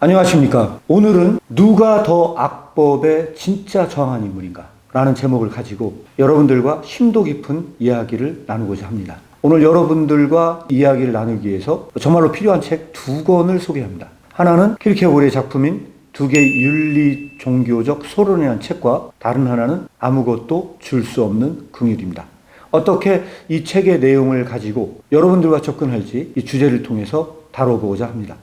안녕하십니까. 오늘은 누가 더 악법에 진짜 저항한 인물인가 라는 제목을 가지고 여러분들과 심도 깊은 이야기를 나누고자 합니다. 오늘 여러분들과 이야기를 나누기 위해서 정말로 필요한 책 두 권을 소개합니다. 하나는 키르케고르의 작품인 두 개의 윤리 종교적 소론이라는 책과 다른 하나는 아무것도 줄 수 없는 긍휼입니다. 어떻게 이 책의 내용을 가지고 여러분들과 접근할지 이 주제를 통해서 다뤄보고자 합니다.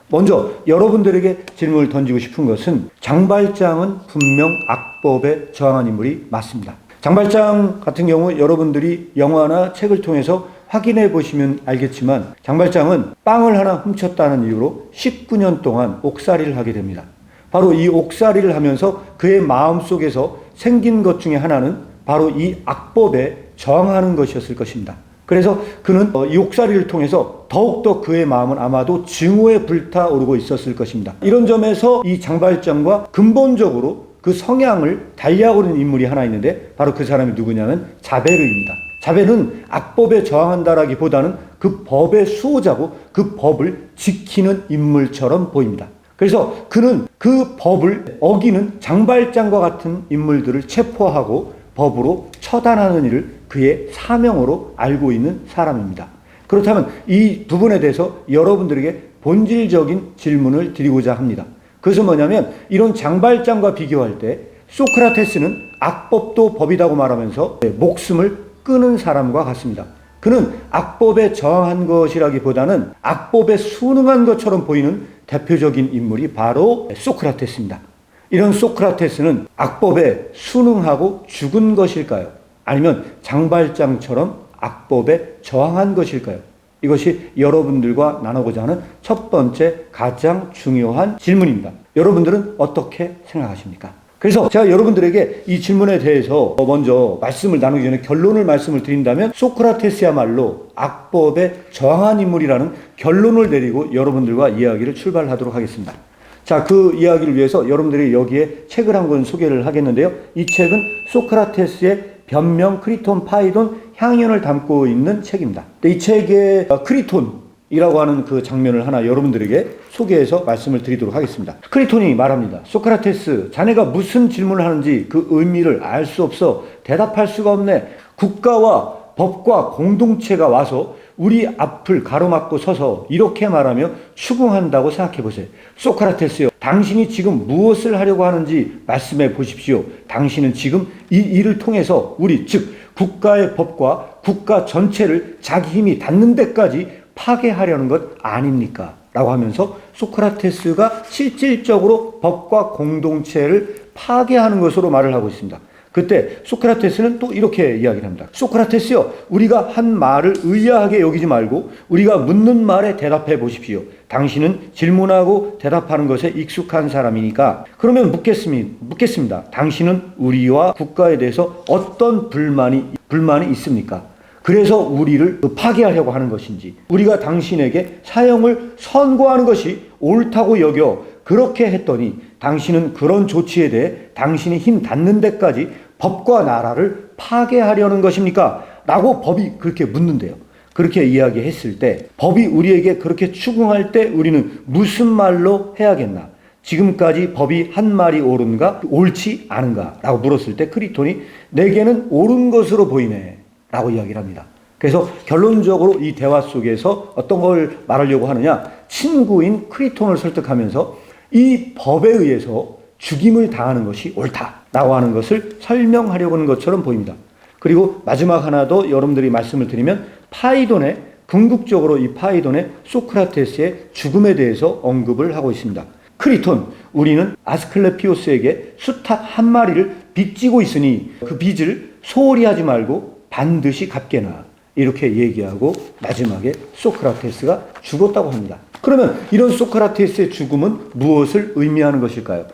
먼저 여러분들에게 질문을 던지고 싶은 것은 장발장은 분명 악법에 저항한 인물이 맞습니다. 장발장 같은 경우 여러분들이 영화나 책을 통해서 확인해 보시면 알겠지만 장발장은 빵을 하나 훔쳤다는 이유로 19년 동안 옥살이를 하게 됩니다. 바로 이 옥살이를 하면서 그의 마음속에서 생긴 것 중에 하나는 바로 이 악법에 저항하는 것이었을 것입니다. 그래서 그는 이 옥살이를 통해서 더욱더 그의 마음은 아마도 증오에 불타오르고 있었을 것입니다. 이런 점에서 이 장발장과 근본적으로 그 성향을 달리하고 있는 인물이 하나 있는데 바로 그 사람이 누구냐면 자베르입니다. 자베르는 악법에 저항한다라기보다는 그 법의 수호자고 그 법을 지키는 인물처럼 보입니다. 그래서 그는 그 법을 어기는 장발장과 같은 인물들을 체포하고 법으로 처단하는 일을 그의 사명으로 알고 있는 사람입니다. 그렇다면 이 부분에 대해서 여러분들에게 본질적인 질문을 드리고자 합니다. 그것은 뭐냐면 이런 장발장과 비교할 때 소크라테스는 악법도 법이라고 말하면서 목숨을 끊은 사람과 같습니다. 그는 악법에 저항한 것이라기보다는 악법에 순응한 것처럼 보이는 대표적인 인물이 바로 소크라테스입니다. 이런 소크라테스는 악법에 순응하고 죽은 것일까요? 아니면 장발장처럼 악법에 저항한 것일까요? 이것이 여러분들과 나누고자 하는 첫 번째 가장 중요한 질문입니다. 여러분들은 어떻게 생각하십니까? 그래서 제가 여러분들에게 이 질문에 대해서 먼저 말씀을 나누기 전에 결론을 말씀을 드린다면 소크라테스야말로 악법에 저항한 인물이라는 결론을 내리고 여러분들과 이야기를 출발하도록 하겠습니다. 자, 그 이야기를 위해서 여러분들이 여기에 책을 한 권 소개를 하겠는데요. 이 책은 소크라테스의 변명 크리톤 파이돈 향연을 담고 있는 책입니다. 이 책의 크리톤이라고 하는 그 장면을 하나 여러분들에게 소개해서 말씀을 드리도록 하겠습니다. 크리톤이 말합니다. 소크라테스, 자네가 무슨 질문을 하는지 그 의미를 알 수 없어 대답할 수가 없네. 국가와 법과 공동체가 와서 우리 앞을 가로막고 서서 이렇게 말하며 추궁한다고 생각해 보세요. 소크라테스요, 당신이 지금 무엇을 하려고 하는지 말씀해 보십시오. 당신은 지금 이 일을 통해서 우리, 즉 국가의 법과 국가 전체를 자기 힘이 닿는 데까지 파괴하려는 것 아닙니까? 라고 하면서 소크라테스가 실질적으로 법과 공동체를 파괴하는 것으로 말을 하고 있습니다. 그때 소크라테스는 또 이렇게 이야기를 합니다. 소크라테스요, 우리가 한 말을 의아하게 여기지 말고 우리가 묻는 말에 대답해 보십시오. 당신은 질문하고 대답하는 것에 익숙한 사람이니까 그러면 묻겠습니다. 당신은 우리와 국가에 대해서 어떤 불만이 있습니까? 그래서 우리를 파괴하려고 하는 것인지, 우리가 당신에게 사형을 선고하는 것이 옳다고 여겨 그렇게 했더니 당신은 그런 조치에 대해 당신이 힘 닿는 데까지 법과 나라를 파괴하려는 것입니까? 라고 법이 그렇게 묻는데요. 그렇게 이야기했을 때 법이 우리에게 그렇게 추궁할 때 우리는 무슨 말로 해야겠나? 지금까지 법이 한 말이 옳은가? 옳지 않은가? 라고 물었을 때 크리톤이 내게는 옳은 것으로 보이네 라고 이야기를 합니다. 그래서 결론적으로 이 대화 속에서 어떤 걸 말하려고 하느냐? 친구인 크리톤을 설득하면서 이 법에 의해서 죽임을 당하는 것이 옳다라고 하는 것을 설명하려고 하는 것처럼 보입니다. 그리고 마지막 하나 더 여러분들이 말씀을 드리면 궁극적으로 이 파이돈의 소크라테스의 죽음에 대해서 언급을 하고 있습니다. 크리톤, 우리는 아스클레피오스에게 수탉 한 마리를 빚지고 있으니 그 빚을 소홀히 하지 말고 반드시 갚게나, 이렇게 얘기하고 마지막에 소크라테스가 죽었다고 합니다. 그러면 이런 소크라테스의 죽음은 무엇을 의미하는 것일까요?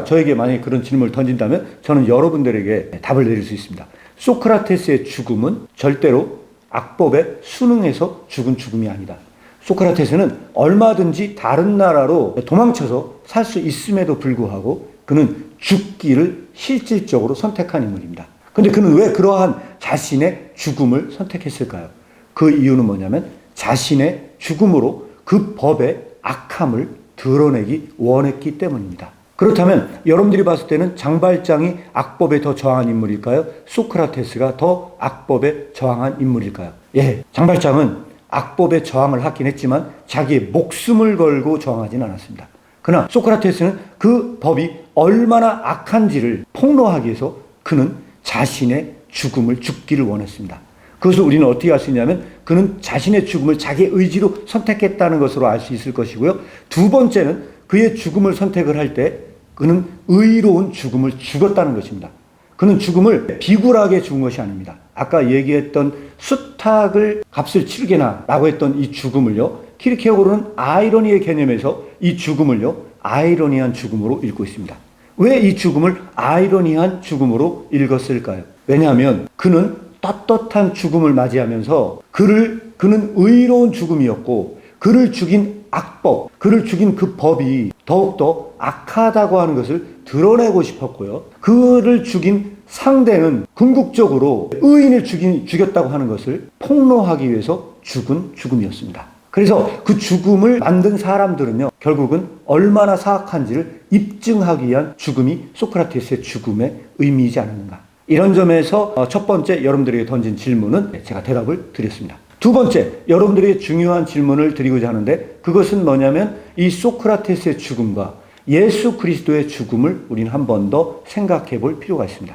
저에게 만약에 그런 질문을 던진다면 저는 여러분들에게 답을 내릴 수 있습니다. 소크라테스의 죽음은 절대로 악법에 순응해서 죽은 죽음이 아니다. 소크라테스는 얼마든지 다른 나라로 도망쳐서 살 수 있음에도 불구하고 그는 죽기를 실질적으로 선택한 인물입니다. 근데 그는 왜 그러한 자신의 죽음을 선택했을까요? 그 이유는 뭐냐면 자신의 죽음으로 그 법의 악함을 드러내기 원했기 때문입니다. 그렇다면 여러분들이 봤을 때는 장발장이 악법에 더 저항한 인물일까요? 소크라테스가 더 악법에 저항한 인물일까요? 예, 장발장은 악법에 저항을 하긴 했지만 자기의 목숨을 걸고 저항하진 않았습니다. 그러나 소크라테스는 그 법이 얼마나 악한지를 폭로하기 위해서 그는 자신의 죽기를 원했습니다. 그것을 우리는 어떻게 알 수 있냐면 그는 자신의 죽음을 자기의 의지로 선택했다는 것으로 알 수 있을 것이고요. 두 번째는 그의 죽음을 선택을 할 때 그는 의로운 죽음을 죽었다는 것입니다. 그는 죽음을 비굴하게 죽은 것이 아닙니다. 아까 얘기했던 수탉을 값을 치르게나 라고 했던 이 죽음을요, 키르케고르는 아이러니의 개념에서 이 죽음을요, 아이러니한 죽음으로 읽고 있습니다. 왜 이 죽음을 아이러니한 죽음으로 읽었을까요? 왜냐하면 그는 떳떳한 죽음을 맞이하면서 그는 의로운 죽음이었고 그를 죽인 악법, 그를 죽인 그 법이 더욱더 악하다고 하는 것을 드러내고 싶었고요. 그를 죽인 상대는 궁극적으로 의인을 죽였다고 하는 것을 폭로하기 위해서 죽은 죽음이었습니다. 그래서 그 죽음을 만든 사람들은요, 결국은 얼마나 사악한지를 입증하기 위한 죽음이 소크라테스의 죽음의 의미이지 않았는가. 이런 점에서 첫 번째 여러분들에게 던진 질문은 제가 대답을 드렸습니다. 두 번째, 여러분들에게 중요한 질문을 드리고자 하는데 그것은 뭐냐면 이 소크라테스의 죽음과 예수 그리스도의 죽음을 우리는 한 번 더 생각해 볼 필요가 있습니다.